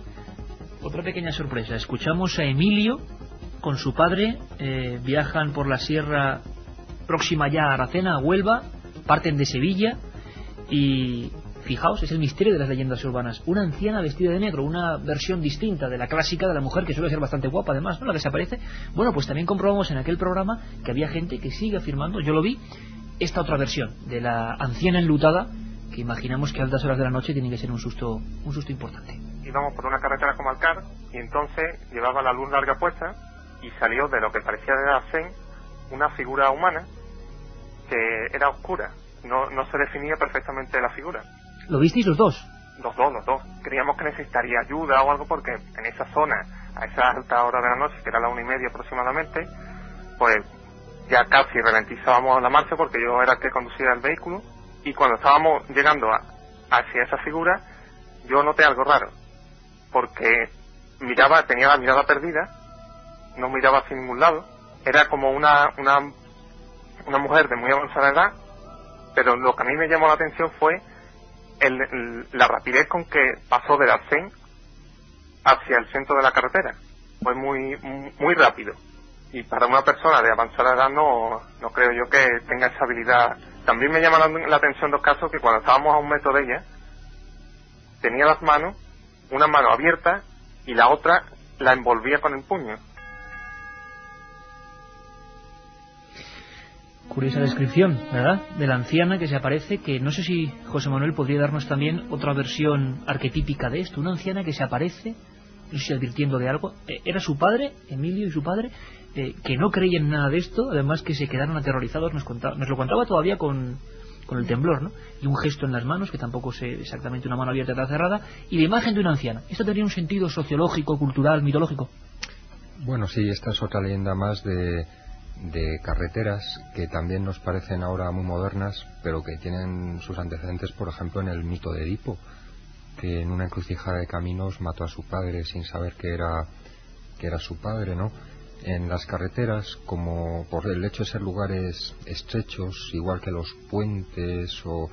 Otra pequeña sorpresa. Escuchamos a Emilio con su padre. Viajan por la sierra próxima ya a Aracena, a Huelva. Parten de Sevilla y... fijaos, es el misterio de las leyendas urbanas. Una anciana vestida de negro, una versión distinta de la clásica de la mujer, que suele ser bastante guapa además, ¿no? La que se aparece. Bueno, pues también comprobamos en aquel programa que había gente que sigue afirmando, yo lo vi, esta otra versión de la anciana enlutada, que imaginamos que a altas horas de la noche tiene que ser un susto importante. Íbamos por una carretera comarcal y entonces llevaba la luz larga puesta y salió de lo que parecía de la Zen una figura humana que era oscura, no se definía perfectamente la figura. ¿Lo visteis los dos? Los dos. Creíamos que necesitaría ayuda o algo, porque en esa zona, a esa alta hora de la noche, que era la 1:30 aproximadamente, pues ya casi ralentizábamos la marcha porque yo era el que conducía el vehículo, y cuando estábamos llegando hacia esa figura, yo noté algo raro, porque tenía la mirada perdida, no miraba hacia ningún lado, era como una mujer de muy avanzada edad, pero lo que a mí me llamó la atención fue la rapidez con que pasó del arcén hacia el centro de la carretera. Fue muy rápido, y para una persona de avanzada edad no creo yo que tenga esa habilidad. También me llama la atención 2 casos: que cuando estábamos a 1 metro de ella tenía las manos una mano abierta y la otra la envolvía con el puño. Curiosa descripción, ¿verdad? De la anciana que se aparece, que no sé si José Manuel podría darnos también otra versión arquetípica de esto. Una anciana que se aparece, no sé si advirtiendo de algo. Era su padre, Emilio y su padre, que no creían nada de esto, además que se quedaron aterrorizados, nos lo contaba todavía con el temblor, ¿no? Y un gesto en las manos, que tampoco sé exactamente una mano abierta y otra cerrada, y la imagen de una anciana. ¿Esto tenía un sentido sociológico, cultural, mitológico? Bueno, sí, esta es otra leyenda más de carreteras que también nos parecen ahora muy modernas, pero que tienen sus antecedentes, por ejemplo, en el mito de Edipo, que en una encrucijada de caminos mató a su padre sin saber que era su padre, ¿no? En las carreteras, como por el hecho de ser lugares estrechos, igual que los puentes o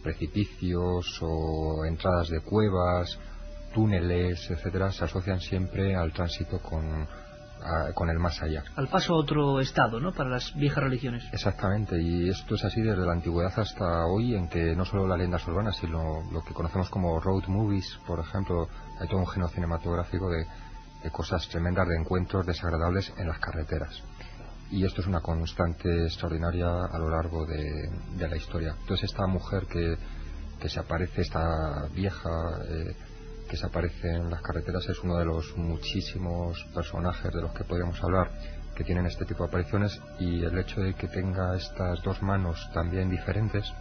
precipicios o entradas de cuevas, túneles, etcétera, se asocian siempre al tránsito con el más allá. Al paso a otro estado, ¿no? Para las viejas religiones. Exactamente, y esto es así desde la antigüedad hasta hoy, en que no solo las leyendas urbanas, sino lo que conocemos como road movies, por ejemplo, hay todo un género cinematográfico de cosas tremendas, de encuentros desagradables en las carreteras. Y esto es una constante extraordinaria a lo largo de la historia. Entonces esta mujer que se aparece, esta vieja que se aparece en las carreteras, es uno de los muchísimos personajes de los que podríamos hablar que tienen este tipo de apariciones, y el hecho de que tenga estas dos manos también diferentes,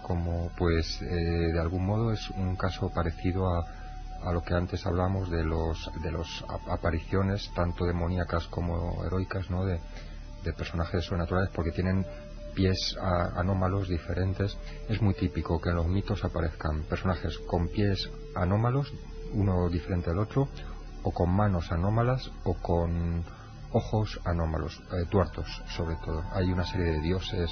como pues de algún modo es un caso parecido a lo que antes hablamos de los apariciones tanto demoníacas como heroicas, ¿no? de personajes sobrenaturales, porque tienen pies anómalos diferentes. Es muy típico que en los mitos aparezcan personajes con pies anómalos, uno diferente del otro, o con manos anómalas, o con ojos anómalos, tuertos sobre todo. Hay una serie de dioses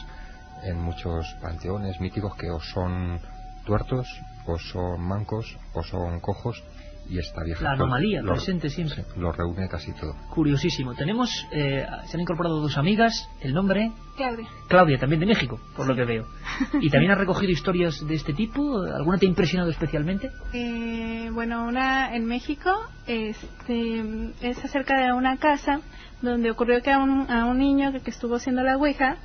en muchos panteones míticos que o son tuertos, o son mancos, o son cojos, y esta vieja... La anomalía presente siempre. Sí, lo reúne casi todo. Curiosísimo. Tenemos, se han incorporado dos amigas, el nombre... Claudia. Claudia, también de México, por lo que veo. ¿Y también has recogido historias de este tipo? ¿Alguna te ha impresionado especialmente? Bueno, una en México, es acerca de una casa donde ocurrió que a un niño que estuvo haciendo la ouija,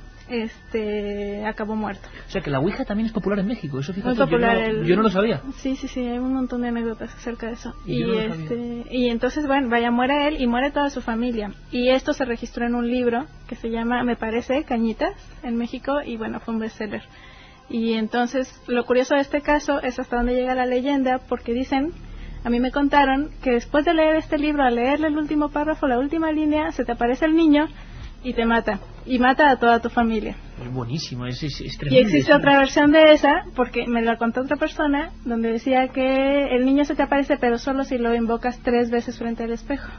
acabó muerto. O sea que la ouija también es popular en México, eso fíjate, muy popular, yo no lo sabía. Sí, hay un montón de anécdotas acerca de eso. Y entonces, bueno, muere él y muere toda su familia. Y esto se registró en un libro que se llama, me parece, Cañitas, en México, y bueno, fue un bestseller. Y entonces, lo curioso de este caso es hasta dónde llega la leyenda, porque dicen, a mí me contaron que después de leer este libro, al leerle el último párrafo, la última línea, se te aparece el niño y te mata, y mata a toda tu familia. Es buenísimo, es tremendo. Y existe otra versión de esa, porque me la contó otra persona, donde decía que el niño se te aparece, pero solo si lo invocas 3 veces frente al espejo.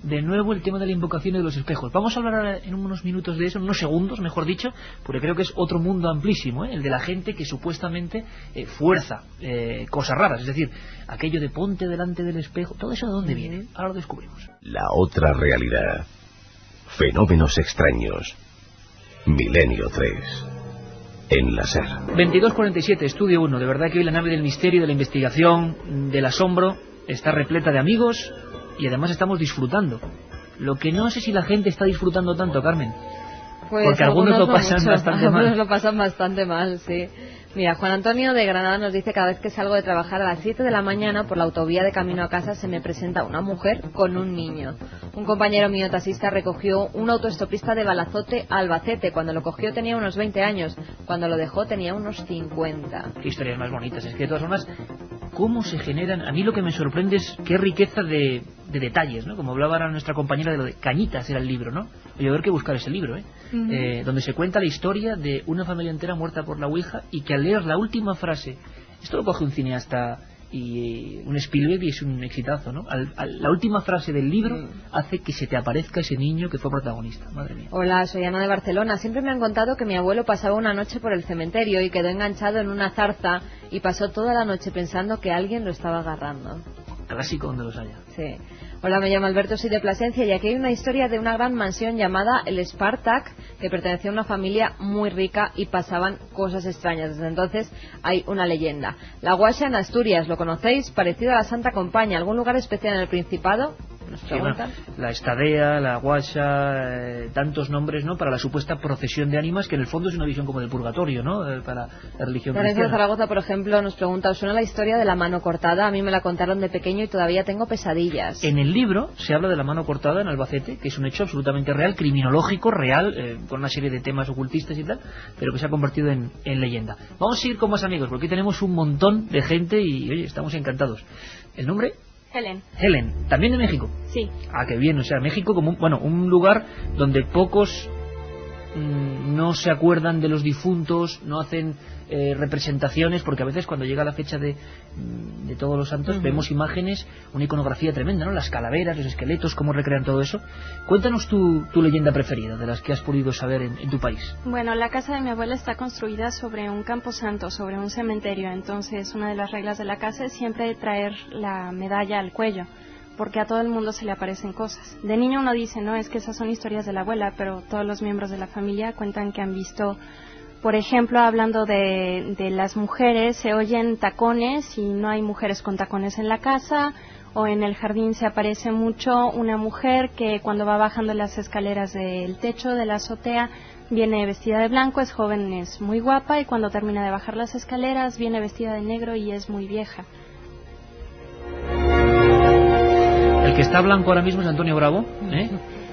De nuevo el tema de la invocación de los espejos. Vamos a hablar ahora en unos minutos de eso, en unos segundos, mejor dicho, porque creo que es otro mundo amplísimo, el de la gente que supuestamente fuerza cosas raras, es decir, aquello de ponte delante del espejo. ¿Todo eso de dónde viene? Ahora lo descubrimos. La otra realidad. Fenómenos extraños. Milenio 3. En la SER. 2247, Estudio 1. De verdad que hoy la nave del misterio, de la investigación, del asombro, está repleta de amigos y además estamos disfrutando. Lo que no sé si la gente está disfrutando tanto, Carmen. Pues porque algunos lo pasan bastante mal. Algunos lo pasan bastante mal, sí. Mira, Juan Antonio de Granada nos dice: cada vez que salgo de trabajar a las 7 de la mañana por la autovía de camino a casa se me presenta una mujer con un niño. Un compañero mío taxista recogió un autoestopista de Balazote a Albacete. Cuando lo cogió tenía unos 20 años, cuando lo dejó tenía unos 50. Qué historias más bonitas. Es que de todas formas, cómo se generan... A mí lo que me sorprende es qué riqueza de detalles, ¿no? Como hablaba ahora nuestra compañera de lo de Cañitas, era el libro, ¿no? Voy a haber que buscar ese libro, donde se cuenta la historia de una familia entera muerta por la ouija, y que al leer la última frase, esto lo coge un cineasta y un Spielberg y es un exitazo, ¿no? La última frase del libro hace que se te aparezca ese niño que fue protagonista. Madre mía. Hola, soy Ana de Barcelona. Siempre me han contado que mi abuelo pasaba una noche por el cementerio y quedó enganchado en una zarza y pasó toda la noche pensando que alguien lo estaba agarrando. clásico donde los haya. Sí. Hola, me llamo Alberto, soy de Plasencia y aquí hay una historia de una gran mansión llamada el Spartak, que pertenecía a una familia muy rica y pasaban cosas extrañas. Desde entonces hay una leyenda. La Guaxa en Asturias, ¿lo conocéis? Parecido a la Santa Compañía. ¿Algún lugar especial en el Principado? Sí, bueno, la Estadea, la Guaxa, tantos nombres, ¿no?, para la supuesta procesión de ánimas, que en el fondo es una visión como del purgatorio, ¿no?, para la religión Lorenzo de cristiana. Zaragoza, por ejemplo, nos pregunta, ¿os suena la historia de la mano cortada? A mí me la contaron de pequeño y todavía tengo pesadillas. En el libro se habla de la mano cortada en Albacete, que es un hecho absolutamente real, criminológico, real, con una serie de temas ocultistas y tal, pero que se ha convertido en leyenda. Vamos a ir con más amigos, porque aquí tenemos un montón de gente y, oye, estamos encantados. ¿El nombre? Helen, ¿también de México? Sí. Ah, qué bien, o sea, México como un lugar donde pocos no se acuerdan de los difuntos, no hacen representaciones, porque a veces cuando llega la fecha de Todos los Santos vemos imágenes, una iconografía tremenda, ¿no? Las calaveras, los esqueletos, cómo recrean todo eso. Cuéntanos tu leyenda preferida, de las que has podido saber en tu país. Bueno, la casa de mi abuela está construida sobre un camposanto, sobre un cementerio, entonces una de las reglas de la casa es siempre traer la medalla al cuello, porque a todo el mundo se le aparecen cosas. De niño uno dice, no, es que esas son historias de la abuela, pero todos los miembros de la familia cuentan que han visto, por ejemplo, hablando de las mujeres, se oyen tacones y no hay mujeres con tacones en la casa, o en el jardín se aparece mucho una mujer que cuando va bajando las escaleras del techo de la azotea viene vestida de blanco, es joven, es muy guapa, y cuando termina de bajar las escaleras viene vestida de negro y es muy vieja. El que está blanco ahora mismo es Antonio Bravo,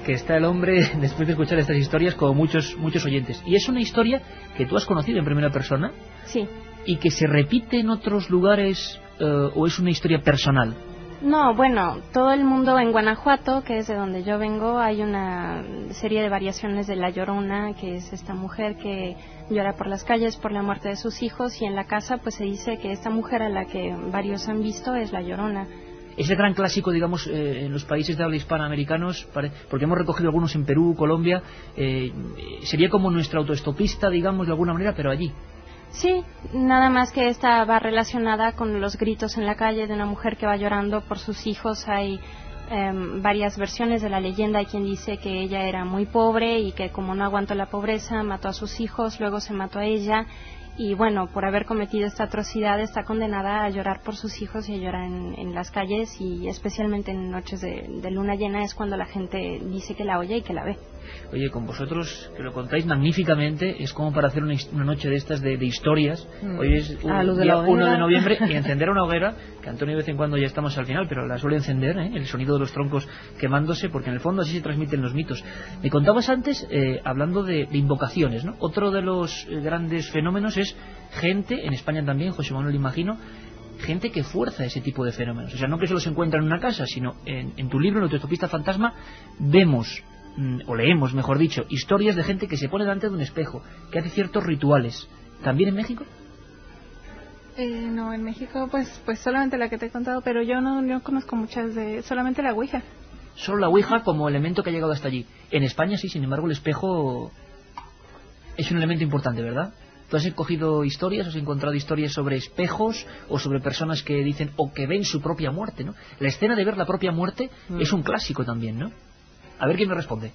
que está el hombre, después de escuchar estas historias, como muchos oyentes. Y es una historia que tú has conocido en primera persona. Sí. Y que se repite en otros lugares, o es una historia personal. No, bueno, todo el mundo en Guanajuato, que es de donde yo vengo, hay una serie de variaciones de La Llorona, que es esta mujer que llora por las calles por la muerte de sus hijos, y en la casa pues se dice que esta mujer a la que varios han visto es La Llorona. Ese gran clásico, digamos, en los países de habla hispana americanos, porque hemos recogido algunos en Perú, Colombia, sería como nuestra autoestopista, digamos, de alguna manera, pero allí. Sí, nada más que esta va relacionada con los gritos en la calle de una mujer que va llorando por sus hijos. Hay varias versiones de la leyenda. Hay quien dice que ella era muy pobre y que como no aguantó la pobreza mató a sus hijos, luego se mató a ella, y bueno, por haber cometido esta atrocidad está condenada a llorar por sus hijos y a llorar en las calles, y especialmente en noches de luna llena es cuando la gente dice que la oye y que la ve. Oye, con vosotros, que lo contáis magníficamente, es como para hacer una noche de estas de historias. Hoy es día 1 de noviembre y encender una hoguera, que Antonio de vez en cuando ya estamos al final, pero la suele encender, el sonido de los troncos quemándose, porque en el fondo así se transmiten los mitos. Me contabas antes, hablando de invocaciones, ¿no? Otro de los grandes fenómenos es gente, en España también, José Manuel, imagino, gente que fuerza ese tipo de fenómenos. O sea, no que solo se encuentra en una casa, sino en tu libro, en Autoestopista Fantasma, vemos, o leemos, mejor dicho, historias de gente que se pone delante de un espejo, que hace ciertos rituales. ¿También en México? No, en México pues solamente la que te he contado, pero yo no conozco muchas solamente la Ouija. Solo la Ouija como elemento que ha llegado hasta allí. En España sí, sin embargo, el espejo es un elemento importante, ¿verdad? ¿Tú has cogido historias, has encontrado historias sobre espejos o sobre personas que dicen o que ven su propia muerte, ¿no? La escena de ver la propia muerte es un clásico también, ¿no? A ver quién me responde.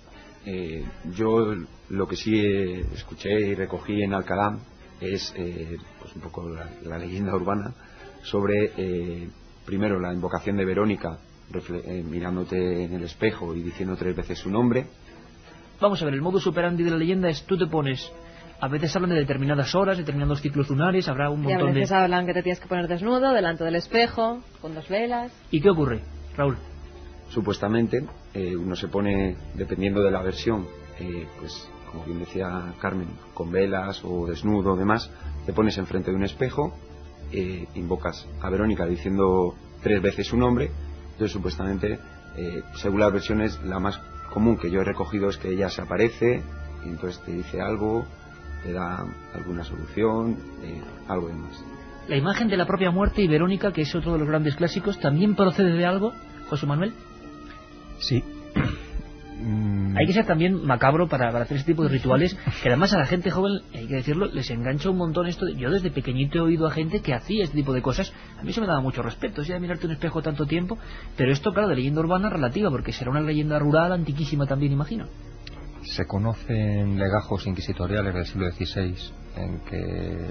Yo lo que sí escuché y recogí en Alcalá es pues un poco la leyenda urbana sobre, primero, la invocación de Verónica, mirándote en el espejo y diciendo 3 veces su nombre. Vamos a ver, el modus operandi de la leyenda es tú te pones... A veces hablan de determinadas horas, determinados ciclos lunares, habrá un montón de... Y a veces hablan que te tienes que poner desnudo, delante del espejo, con 2 velas... ¿Y qué ocurre, Raúl? Supuestamente, uno se pone, dependiendo de la versión, pues como bien decía Carmen, con velas o desnudo o demás, te pones enfrente de un espejo, invocas a Verónica diciendo 3 veces su nombre. Entonces supuestamente, según las versiones, la más común que yo he recogido es que ella se aparece y entonces te dice algo, te da alguna solución, algo demás. La imagen de la propia muerte y Verónica, que es otro de los grandes clásicos, ¿también procede de algo, José Manuel? Sí. Hay que ser también macabro para hacer ese tipo de rituales, que además a la gente joven, hay que decirlo, les engancha un montón esto. Yo desde pequeñito he oído a gente que hacía este tipo de cosas. A mí eso me daba mucho respeto, o sea, mirarte un espejo tanto tiempo. Pero esto, claro, de leyenda urbana relativa, porque será una leyenda rural antiquísima también, imagino. Se conocen legajos inquisitoriales del siglo XVI en que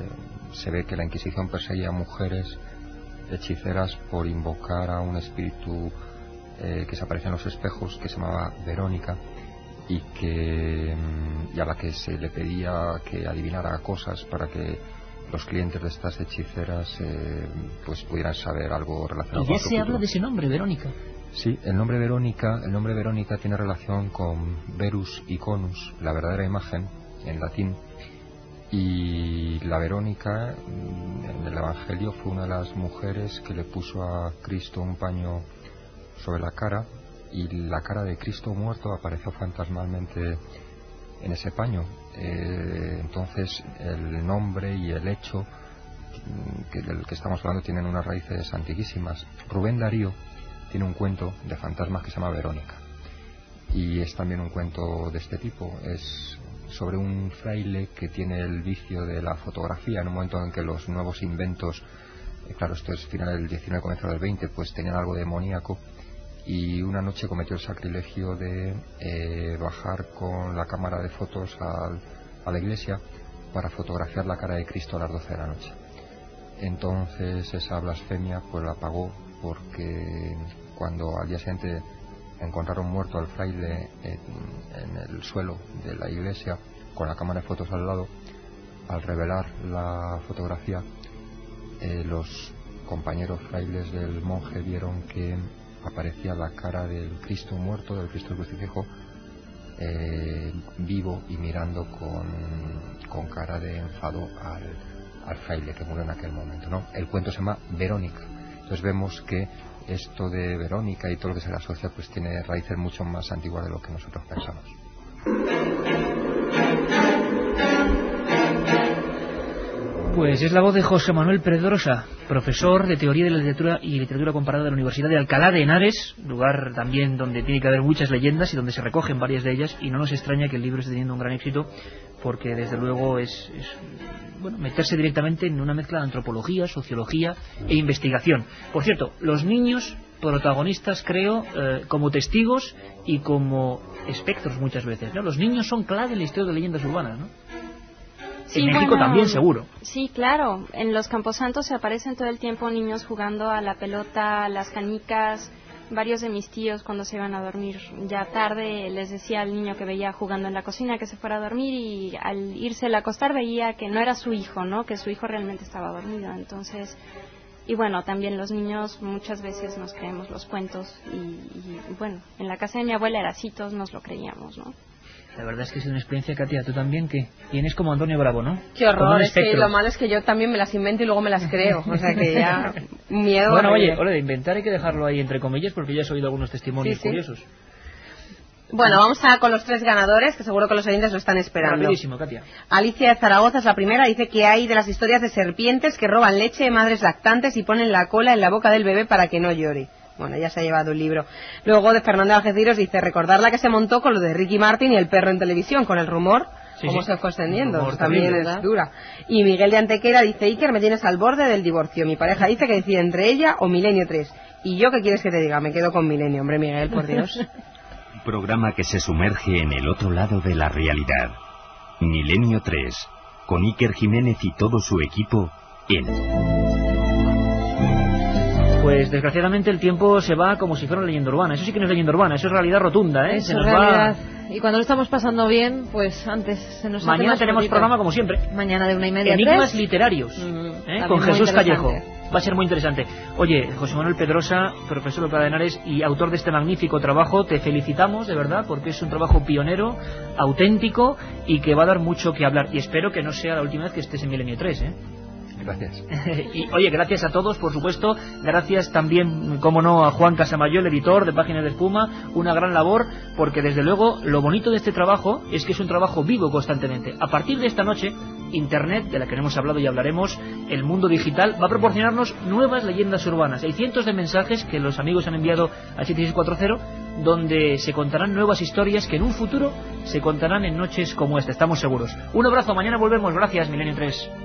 se ve que la Inquisición perseguía a mujeres hechiceras por invocar a un espíritu que se aparecía en los espejos, que se llamaba Verónica, y a la que se le pedía que adivinara cosas para que los clientes de estas hechiceras pues pudieran saber algo relacionado con su futuro. ¿Y ya se habla de ese nombre, Verónica? Sí, el nombre Verónica tiene relación con Verus Iconus, la verdadera imagen, en latín. Y la Verónica, en el Evangelio, fue una de las mujeres que le puso a Cristo un paño sobre la cara, y la cara de Cristo muerto apareció fantasmalmente en ese paño. Entonces el nombre y el hecho del que estamos hablando tienen unas raíces antiquísimas. Rubén Darío tiene un cuento de fantasmas que se llama Verónica, y es también un cuento de este tipo. Es sobre un fraile que tiene el vicio de la fotografía en un momento en que los nuevos inventos, claro, esto es final del 19, comienzo del 20, pues tenían algo demoníaco, y una noche cometió el sacrilegio de bajar con la cámara de fotos a la iglesia para fotografiar la cara de Cristo a las 12 de la noche. Entonces esa blasfemia pues la pagó, porque cuando al día siguiente encontraron muerto al fraile en el suelo de la iglesia con la cámara de fotos al lado, al revelar la fotografía, los compañeros frailes del monje vieron que aparecía la cara del Cristo muerto, del Cristo crucifijo, vivo y mirando con cara de enfado al fraile que murió en aquel momento, ¿no? El cuento se llama Verónica. Entonces vemos que esto de Verónica y todo lo que se le asocia pues tiene raíces mucho más antiguas de lo que nosotros pensamos. Pues es la voz de José Manuel Pedrosa, profesor de Teoría de la Literatura y Literatura Comparada de la Universidad de Alcalá de Henares, lugar también donde tiene que haber muchas leyendas y donde se recogen varias de ellas, y no nos extraña que el libro esté teniendo un gran éxito, porque desde luego es bueno, meterse directamente en una mezcla de antropología, sociología e investigación. Por cierto, los niños protagonistas, creo, como testigos y como espectros muchas veces, ¿no? Los niños son clave en la historia de leyendas urbanas, ¿no? Sí, en México también, seguro. Sí, claro. En los camposantos se aparecen todo el tiempo niños jugando a la pelota, a las canicas. Varios de mis tíos, cuando se iban a dormir ya tarde, les decía al niño que veía jugando en la cocina que se fuera a dormir, y al irse a acostar veía que no era su hijo, ¿no? Que su hijo realmente estaba dormido. Entonces, y bueno, también los niños muchas veces nos creemos los cuentos, y bueno, en la casa de mi abuela era así, todos nos lo creíamos, ¿no? La verdad es que es una experiencia, Katia. Tú también, que tienes como Antonio Bravo, ¿no? Qué horror, es que lo malo es que yo también me las invento y luego me las creo. O sea que ya, miedo. Bueno, oye, de inventar hay que dejarlo ahí entre comillas, porque ya has oído algunos testimonios curiosos. Bueno, vamos con los 3 ganadores, que seguro que los oyentes lo están esperando. Rapidísimo, Katia. Alicia de Zaragoza es la primera, dice que hay de las historias de serpientes que roban leche de madres lactantes y ponen la cola en la boca del bebé para que no llore. Bueno, ya se ha llevado un libro. Luego de Fernando Algeciras dice, recordar la que se montó con lo de Ricky Martin y el perro en televisión, con el rumor, cómo se fue extendiendo, también terrible, es dura. Y Miguel de Antequera dice, Iker, me tienes al borde del divorcio. Mi pareja dice que decide entre ella o Milenio 3. Y yo, ¿qué quieres que te diga? Me quedo con Milenio, hombre, Miguel, por Dios. Programa que se sumerge en el otro lado de la realidad. Milenio 3, con Iker Jiménez y todo su equipo en... Pues desgraciadamente el tiempo se va como si fuera una leyenda urbana. Eso sí que no es leyenda urbana, eso es realidad rotunda, ¿eh? Eso es realidad. Y cuando lo estamos pasando bien, pues antes se nos hace Mañana más tenemos cortito. programa como siempre. Mañana de 1:30 a 3. Enigmas literarios, con Jesús Callejo. Va a ser muy interesante. Oye, José Manuel Pedrosa, profesor de Alcalá de Henares y autor de este magnífico trabajo, te felicitamos de verdad, porque es un trabajo pionero, auténtico y que va a dar mucho que hablar. Y espero que no sea la última vez que estés en Milenio 3, ¿eh? Gracias. Y oye, gracias a todos, por supuesto. Gracias también, como no, a Juan Casamayo, el editor de Páginas de Espuma. Una gran labor, porque desde luego lo bonito de este trabajo es que es un trabajo vivo constantemente. A partir de esta noche, Internet, de la que hemos hablado y hablaremos, el mundo digital, va a proporcionarnos nuevas leyendas urbanas. Hay cientos de mensajes que los amigos han enviado al 7640 donde se contarán nuevas historias que en un futuro se contarán en noches como esta, estamos seguros. Un abrazo, mañana volvemos. Gracias, Milenio 3.